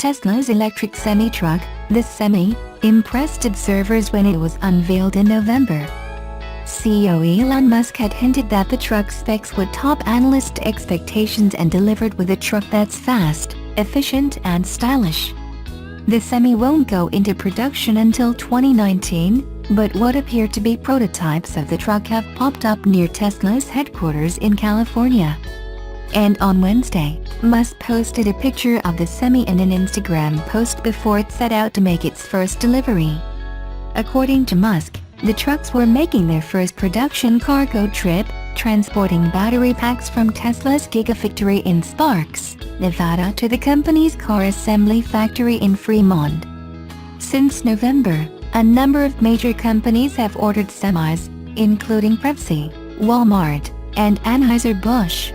Tesla's electric semi-truck, the Semi, impressed observers when it was unveiled in November. CEO Elon Musk had hinted that the truck's specs would top analyst expectations and delivered with a truck that's fast, efficient and stylish. The Semi won't go into production until 2019, but what appear to be prototypes of the truck have popped up near Tesla's headquarters in California. And on Wednesday, Musk posted a picture of the Semi in an Instagram post before it set out to make its first delivery. According to Musk, the trucks were making their first production cargo trip, transporting battery packs from Tesla's Gigafactory in Sparks, Nevada to the company's car assembly factory in Fremont. Since November, a number of major companies have ordered semis, including Pepsi, Walmart, and Anheuser-Busch.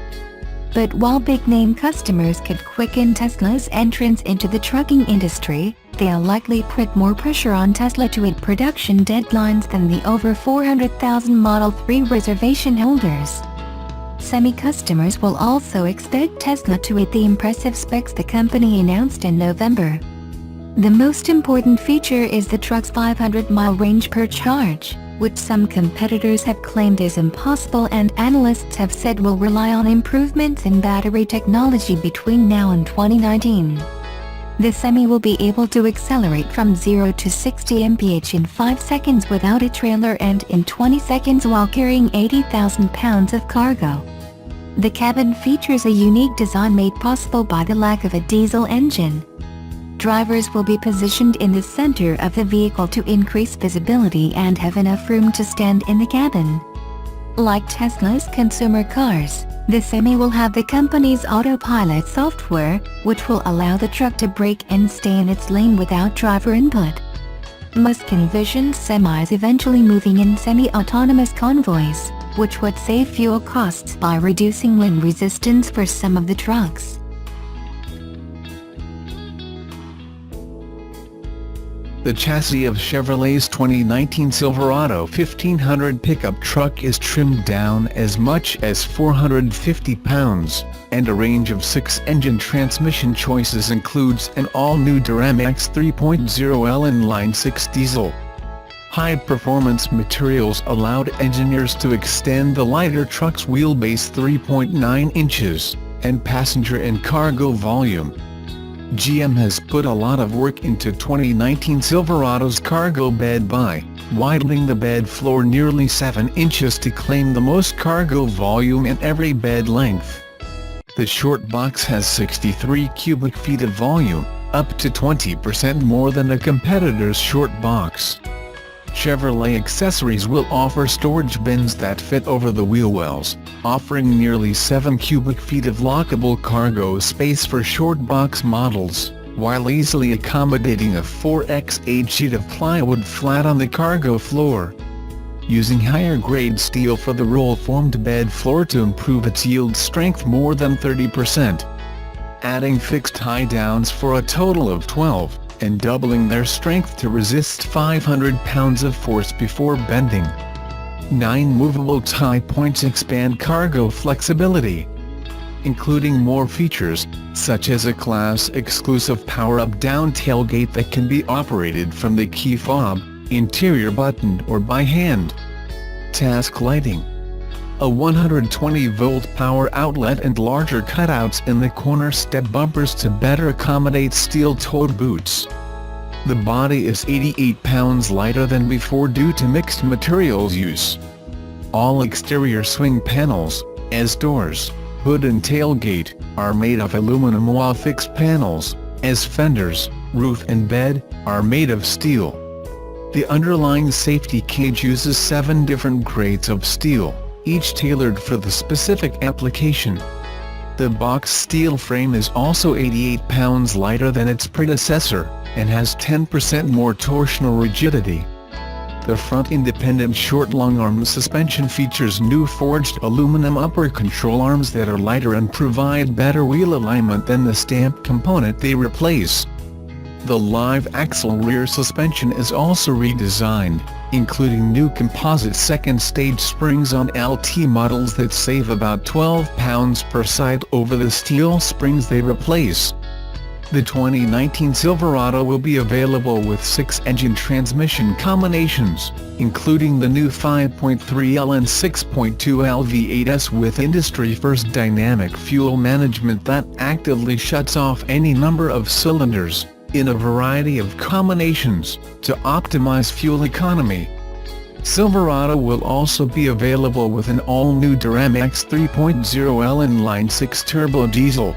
But while big-name customers could quicken Tesla's entrance into the trucking industry, they'll likely put more pressure on Tesla to hit production deadlines than the over 400,000 Model 3 reservation holders. Semi customers will also expect Tesla to hit the impressive specs the company announced in November. The most important feature is the truck's 500-mile range per charge, which some competitors have claimed is impossible and analysts have said will rely on improvements in battery technology between now and 2019. The Semi will be able to accelerate from 0 to 60 mph in 5 seconds without a trailer and in 20 seconds while carrying 80,000 pounds of cargo. The cabin features a unique design made possible by the lack of a diesel engine. Drivers will be positioned in the center of the vehicle to increase visibility and have enough room to stand in the cabin. Like Tesla's consumer cars, the Semi will have the company's autopilot software, which will allow the truck to brake and stay in its lane without driver input. Musk envisions semis eventually moving in semi-autonomous convoys, which would save fuel costs by reducing wind resistance for some of the trucks. The chassis of Chevrolet's 2019 Silverado 1500 pickup truck is trimmed down as much as 450 pounds, and a range of 6-engine transmission choices includes an all-new Duramax 3.0L inline 6 diesel. High-performance materials allowed engineers to extend the lighter truck's wheelbase 3.9 inches, and passenger and cargo volume. GM has put a lot of work into 2019 Silverado's cargo bed by widening the bed floor nearly 7 inches to claim the most cargo volume in every bed length. The short box has 63 cubic feet of volume, up to 20% more than a competitor's short box. Chevrolet accessories will offer storage bins that fit over the wheel wells, offering nearly 7 cubic feet of lockable cargo space for short box models, while easily accommodating a 4x8 sheet of plywood flat on the cargo floor. Using higher-grade steel for the roll-formed bed floor to improve its yield strength more than 30%. Adding fixed tie-downs for a total of 12. And doubling their strength to resist 500 pounds of force before bending. 9 movable tie points expand cargo flexibility, including more features, such as a class-exclusive power-up down tailgate that can be operated from the key fob, interior buttoned or by hand. Task lighting. A 120-volt power outlet and larger cutouts in the corner step bumpers to better accommodate steel-toed boots. The body is 88 pounds lighter than before due to mixed materials use. All exterior swing panels, as doors, hood and tailgate, are made of aluminum while fixed panels, as fenders, roof and bed, are made of steel. The underlying safety cage uses 7 different grades of steel, each tailored for the specific application. The box steel frame is also 88 pounds lighter than its predecessor, and has 10% more torsional rigidity. The front independent short long-arm suspension features new forged aluminum upper control arms that are lighter and provide better wheel alignment than the stamped component they replace. The live axle rear suspension is also redesigned, including new composite second-stage springs on LT models that save about 12 pounds per side over the steel springs they replace. The 2019 Silverado will be available with 6 engine transmission combinations, including the new 5.3L and 6.2L V8s with industry-first dynamic fuel management that actively shuts off any number of cylinders, in a variety of combinations, to optimize fuel economy. Silverado will also be available with an all-new Duramax 3.0L inline 6 turbo diesel.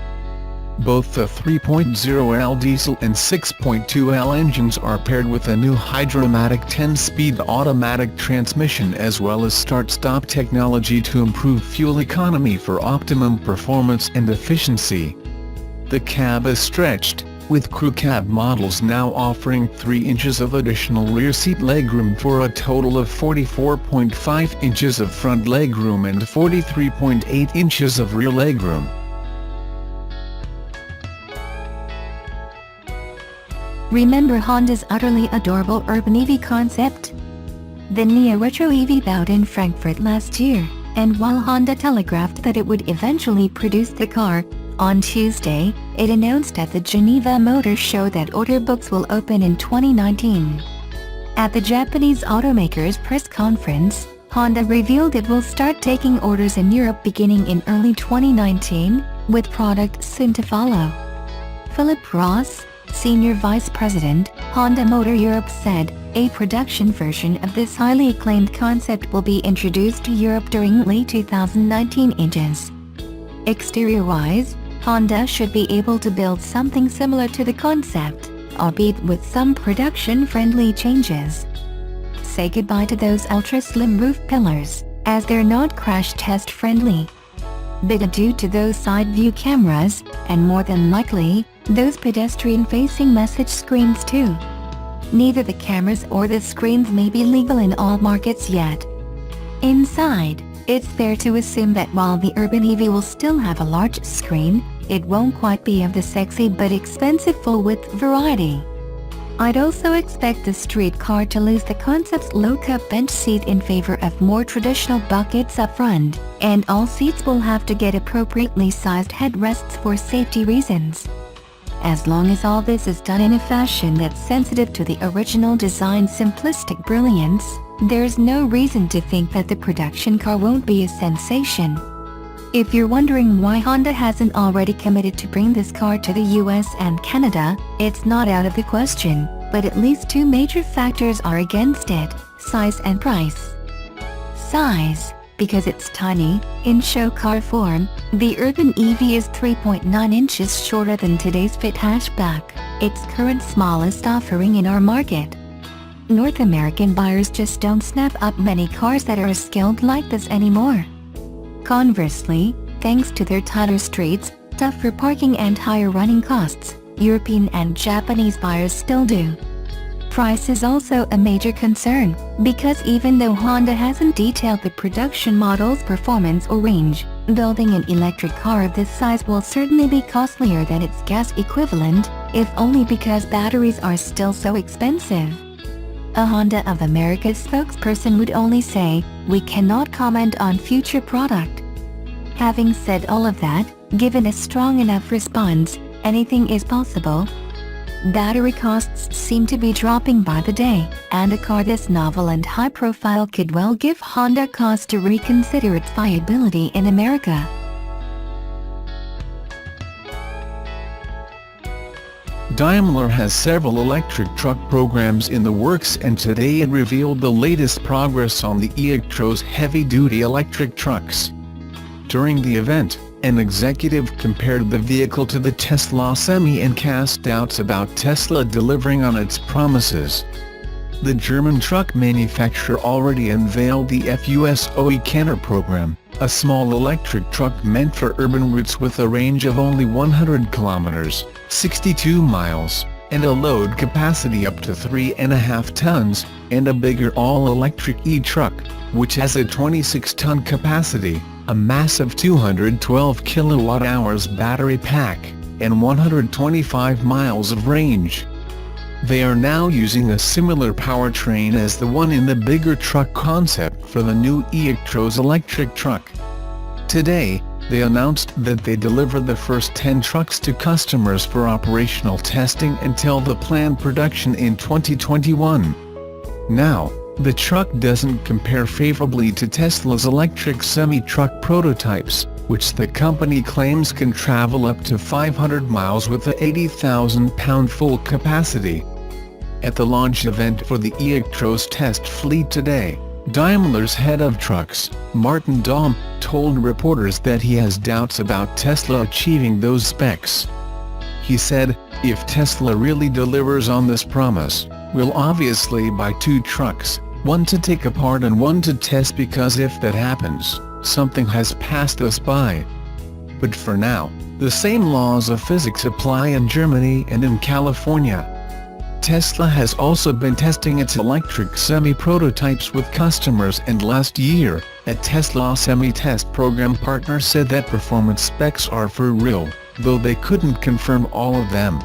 Both the 3.0L diesel and 6.2L engines are paired with a new Hydromatic 10-speed automatic transmission as well as start-stop technology to improve fuel economy for optimum performance and efficiency. The cab is stretched, with crew cab models now offering 3 inches of additional rear seat legroom for a total of 44.5 inches of front legroom and 43.8 inches of rear legroom. Remember Honda's utterly adorable urban EV concept? The Neo Retro EV debuted in Frankfurt last year, and while Honda telegraphed that it would eventually produce the car, on Tuesday, it announced at the Geneva Motor Show that order books will open in 2019. At the Japanese automaker's press conference, Honda revealed it will start taking orders in Europe beginning in early 2019, with product soon to follow. Philip Ross, Senior Vice President, Honda Motor Europe said, a production version of this highly acclaimed concept will be introduced to Europe during late 2019. Exterior-wise, Honda should be able to build something similar to the concept, albeit with some production-friendly changes. Say goodbye to those ultra-slim roof pillars, as they're not crash test friendly. Big adieu to those side view cameras, and more than likely, those pedestrian-facing message screens too. Neither the cameras or the screens may be legal in all markets yet. Inside, it's fair to assume that while the urban EV will still have a large screen, it won't quite be of the sexy but expensive full-width variety. I'd also expect the street car to lose the concept's low-cup bench seat in favor of more traditional buckets up front, and all seats will have to get appropriately sized headrests for safety reasons. As long as all this is done in a fashion that's sensitive to the original design's simplistic brilliance, there's no reason to think that the production car won't be a sensation. If you're wondering why Honda hasn't already committed to bring this car to the US and Canada, it's not out of the question, but at least 2 major factors are against it: size and price. Size. Because it's tiny, in show car form, the urban EV is 3.9 inches shorter than today's Fit hatchback, its current smallest offering in our market. North American buyers just don't snap up many cars that are skilled like this anymore. Conversely, thanks to their tighter streets, tougher parking and higher running costs, European and Japanese buyers still do. Price is also a major concern, because even though Honda hasn't detailed the production model's performance or range, building an electric car of this size will certainly be costlier than its gas equivalent, if only because batteries are still so expensive. A Honda of America spokesperson would only say, "We cannot comment on future product." Having said all of that, given a strong enough response, anything is possible. Battery costs seem to be dropping by the day, and a car this novel and high-profile could well give Honda cause to reconsider its viability in America. Daimler has several electric truck programs in the works, and today it revealed the latest progress on the e-Actros heavy-duty electric trucks. During the event, an executive compared the vehicle to the Tesla Semi and cast doubts about Tesla delivering on its promises. The German truck manufacturer already unveiled the FUSOE Canner program, a small electric truck meant for urban routes with a range of only 100 kilometers, 62 miles, and a load capacity up to 3.5 tons, and a bigger all-electric e-truck, which has a 26-ton capacity, a massive 212 kilowatt-hours battery pack, and 125 miles of range. They are now using a similar powertrain as the one in the bigger truck concept for the new e-Actros electric truck. Today, they announced that they delivered the first 10 trucks to customers for operational testing until the planned production in 2021. Now, the truck doesn't compare favorably to Tesla's electric semi-truck prototypes, which the company claims can travel up to 500 miles with a 80,000-pound full capacity. At the launch event for the e-Actros test fleet today, Daimler's head of trucks, Martin Daum, told reporters that he has doubts about Tesla achieving those specs. He said, "If Tesla really delivers on this promise, we'll obviously buy 2 trucks, one to take apart and one to test, because if that happens, something has passed us by." But for now, the same laws of physics apply in Germany and in California. Tesla has also been testing its electric semi-prototypes with customers, and last year, a Tesla semi-test program partner said that performance specs are for real, though they couldn't confirm all of them.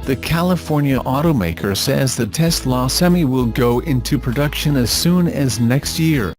The California automaker says the Tesla Semi will go into production as soon as next year.